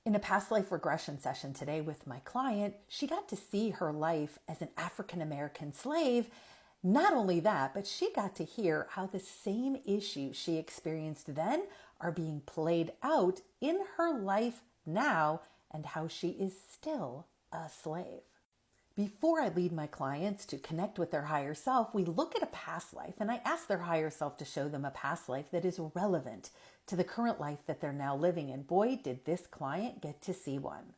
In a past life regression session today with my client, she got to see her life as an African American slave. Not only that, but she got to hear how the same issues she experienced then are being played out in her life now and how she is still a slave. Before I lead my clients to connect with their higher self, we look at a past life and I ask their higher self to show them a past life that is relevant to the current life that they're now living in. Boy, did this client get to see one.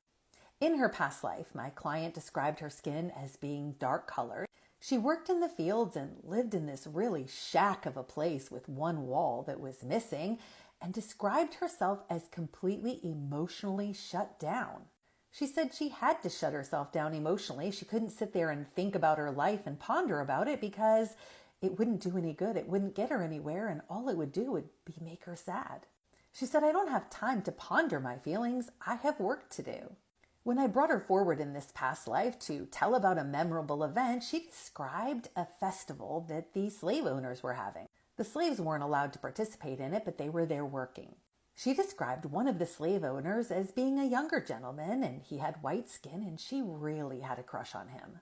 In her past life, my client described her skin as being dark colored. She worked in the fields and lived in this really shack of a place with one wall that was missing, and described herself as completely emotionally shut down. She said she had to shut herself down emotionally. She couldn't sit there and think about her life and ponder about it because it wouldn't do any good. It wouldn't get her anywhere, and all it would do would be make her sad. She said, I don't have time to ponder my feelings. I have work to do. When I brought her forward in this past life to tell about a memorable event, she described a festival that the slave owners were having. The slaves weren't allowed to participate in it, but they were there working. She described one of the slave owners as being a younger gentleman, and he had white skin, and she really had a crush on him.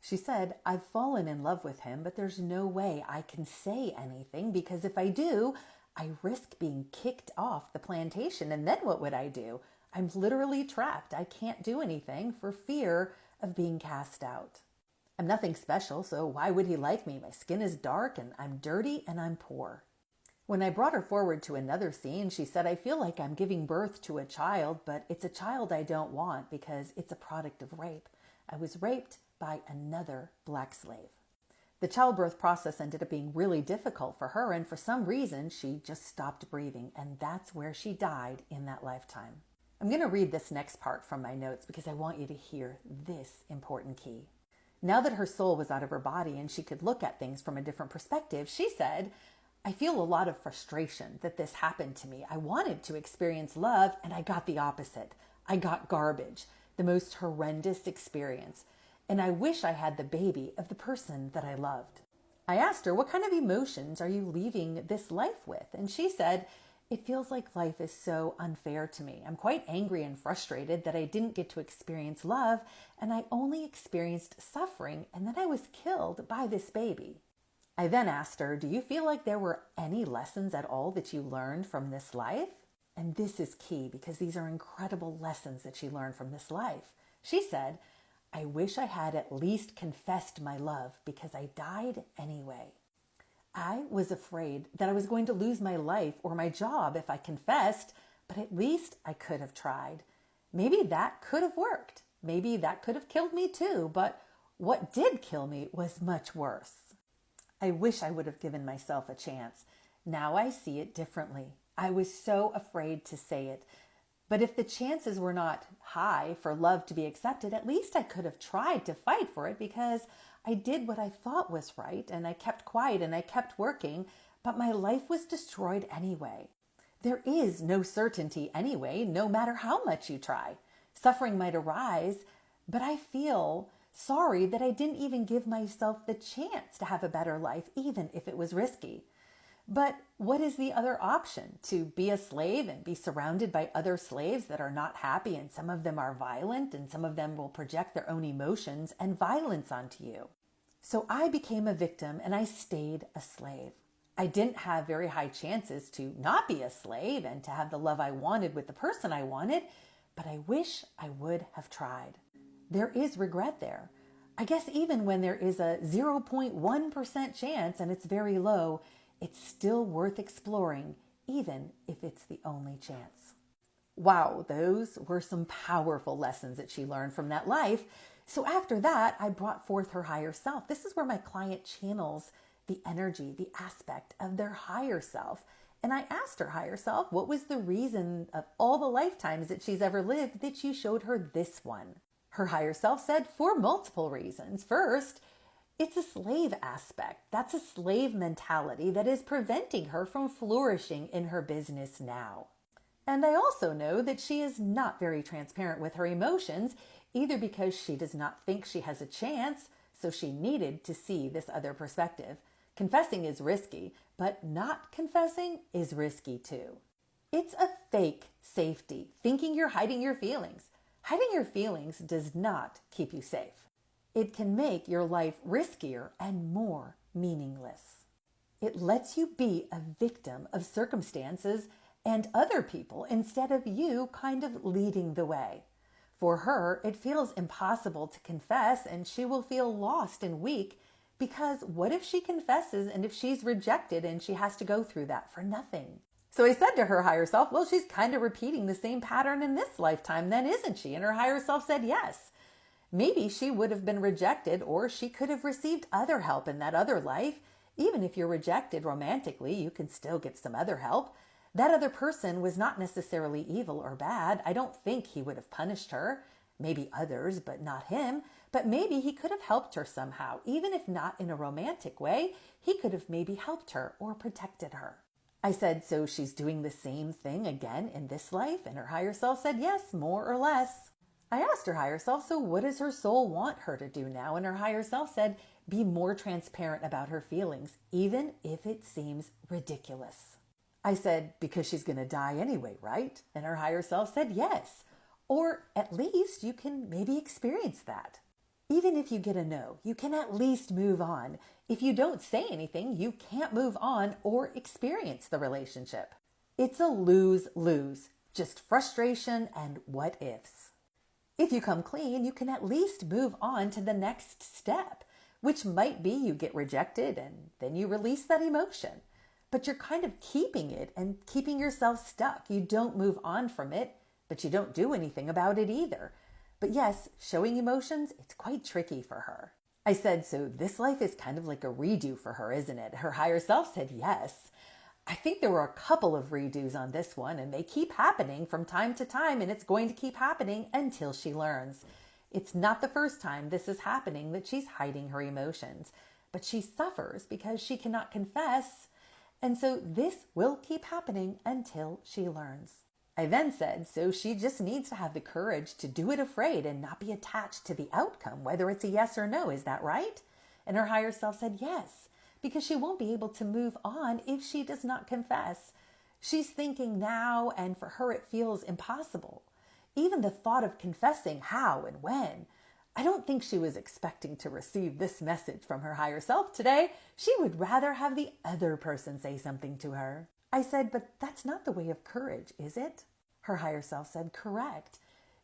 She said, I've fallen in love with him, but there's no way I can say anything because if I do, I risk being kicked off the plantation, and then what would I do? I'm literally trapped. I can't do anything for fear of being cast out. I'm nothing special, so why would he like me? My skin is dark, and I'm dirty, and I'm poor. When I brought her forward to another scene, she said, I feel like I'm giving birth to a child, but it's a child I don't want because it's a product of rape. I was raped by another black slave. The childbirth process ended up being really difficult for her, and for some reason, she just stopped breathing, and that's where she died in that lifetime. I'm going to read this next part from my notes because I want you to hear this important key. Now that her soul was out of her body and she could look at things from a different perspective, she said, I feel a lot of frustration that this happened to me. I wanted to experience love and I got the opposite. I got garbage, the most horrendous experience. And I wish I had the baby of the person that I loved. I asked her, what kind of emotions are you leaving this life with? And she said, it feels like life is so unfair to me. I'm quite angry and frustrated that I didn't get to experience love and I only experienced suffering and then I was killed by this baby. I then asked her, do you feel like there were any lessons at all that you learned from this life? And this is key because these are incredible lessons that she learned from this life. She said, I wish I had at least confessed my love because I died anyway. I was afraid that I was going to lose my life or my job if I confessed, but at least I could have tried. Maybe that could have worked. Maybe that could have killed me too, but what did kill me was much worse. I wish I would have given myself a chance. Now I see it differently. I was so afraid to say it. But if the chances were not high for love to be accepted, at least I could have tried to fight for it because I did what I thought was right and I kept quiet and I kept working, but my life was destroyed anyway. There is no certainty anyway, no matter how much you try. Suffering might arise, but I feel sorry that I didn't even give myself the chance to have a better life, even if it was risky. But what is the other option? To be a slave and be surrounded by other slaves that are not happy, and some of them are violent, and some of them will project their own emotions and violence onto you. So I became a victim and I stayed a slave. I didn't have very high chances to not be a slave and to have the love I wanted with the person I wanted, but I wish I would have tried. There is regret there. I guess even when there is a 0.1% chance and it's very low, it's still worth exploring, even if it's the only chance. Wow, those were some powerful lessons that she learned from that life. So after that, I brought forth her higher self. This is where my client channels the energy, the aspect of their higher self. And I asked her higher self, what was the reason of all the lifetimes that she's ever lived that you showed her this one? Her higher self said, for multiple reasons. First, it's a slave aspect. That's a slave mentality that is preventing her from flourishing in her business now. And I also know that she is not very transparent with her emotions, either because she does not think she has a chance, so she needed to see this other perspective. Confessing is risky, but not confessing is risky too. It's a fake safety, thinking you're hiding your feelings. Hiding your feelings does not keep you safe. It can make your life riskier and more meaningless. It lets you be a victim of circumstances and other people instead of you kind of leading the way. For her, it feels impossible to confess, and she will feel lost and weak because what if she confesses and if she's rejected and she has to go through that for nothing? So I said to her higher self, well, she's kind of repeating the same pattern in this lifetime then, isn't she? And her higher self said yes. Maybe she would have been rejected, or she could have received other help in that other life. Even if you're rejected romantically, you can still get some other help. That other person was not necessarily evil or bad. I don't think he would have punished her. Maybe others, but not him. But maybe he could have helped her somehow. Even if not in a romantic way, he could have maybe helped her or protected her. I said, so she's doing the same thing again in this life? And her higher self said, yes, more or less. I asked her higher self, so what does her soul want her to do now? And her higher self said, be more transparent about her feelings, even if it seems ridiculous. I said, because she's going to die anyway, right? And her higher self said, yes. Or at least you can maybe experience that. Even if you get a no, you can at least move on. If you don't say anything, you can't move on or experience the relationship. It's a lose-lose, just frustration and what ifs. If you come clean, you can at least move on to the next step, which might be you get rejected and then you release that emotion. But you're kind of keeping it and keeping yourself stuck. You don't move on from it, but you don't do anything about it either. But yes, showing emotions, it's quite tricky for her. I said, so this life is kind of like a redo for her, isn't it? Her higher self said yes. I think there were a couple of redos on this one, and they keep happening from time to time, and it's going to keep happening until she learns. It's not the first time this is happening that she's hiding her emotions, but she suffers because she cannot confess. And so this will keep happening until she learns. I then said, so she just needs to have the courage to do it afraid and not be attached to the outcome, whether it's a yes or no. Is that right? And her higher self said yes, because she won't be able to move on if she does not confess. She's thinking now, and for her it feels impossible. Even the thought of confessing how and when. I don't think she was expecting to receive this message from her higher self today. She would rather have the other person say something to her. I said, but that's not the way of courage, is it? Her higher self said, correct.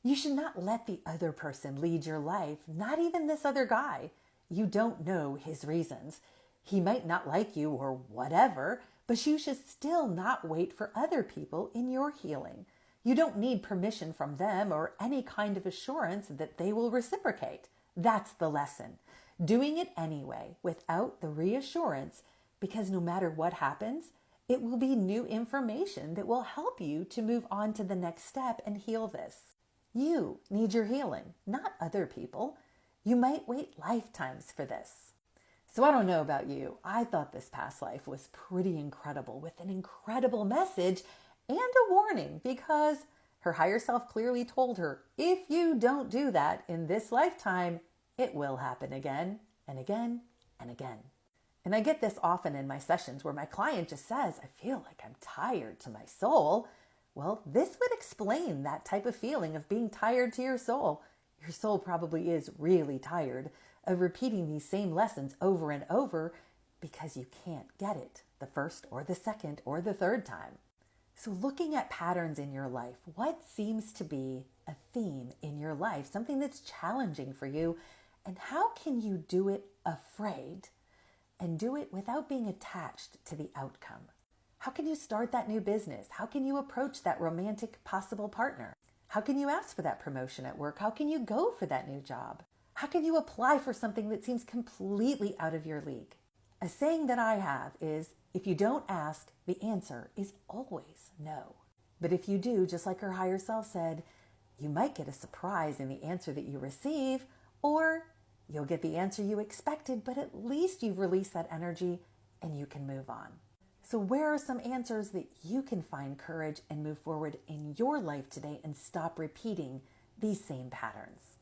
You should not let the other person lead your life, not even this other guy. You don't know his reasons. He might not like you or whatever, but you should still not wait for other people in your healing. You don't need permission from them or any kind of assurance that they will reciprocate. That's the lesson. Doing it anyway, without the reassurance, because no matter what happens, it will be new information that will help you to move on to the next step and heal this. You need your healing, not other people. You might wait lifetimes for this. So I don't know about you. I thought this past life was pretty incredible, with an incredible message and a warning, because her higher self clearly told her, if you don't do that in this lifetime, it will happen again and again and again. And I get this often in my sessions where my client just says, I feel like I'm tired to my soul. Well, this would explain that type of feeling of being tired to your soul. Your soul probably is really tired of repeating these same lessons over and over because you can't get it the first or the second or the third time. So looking at patterns in your life, what seems to be a theme in your life, something that's challenging for you, and how can you do it afraid? And do it without being attached to the outcome. How can you start that new business? How can you approach that romantic possible partner? How can you ask for that promotion at work? How can you go for that new job? How can you apply for something that seems completely out of your league? A saying that I have is, if you don't ask, the answer is always no. But if you do, just like her higher self said, you might get a surprise in the answer that you receive, or you'll get the answer you expected, but at least you've released that energy and you can move on. So where are some answers that you can find courage and move forward in your life today and stop repeating these same patterns?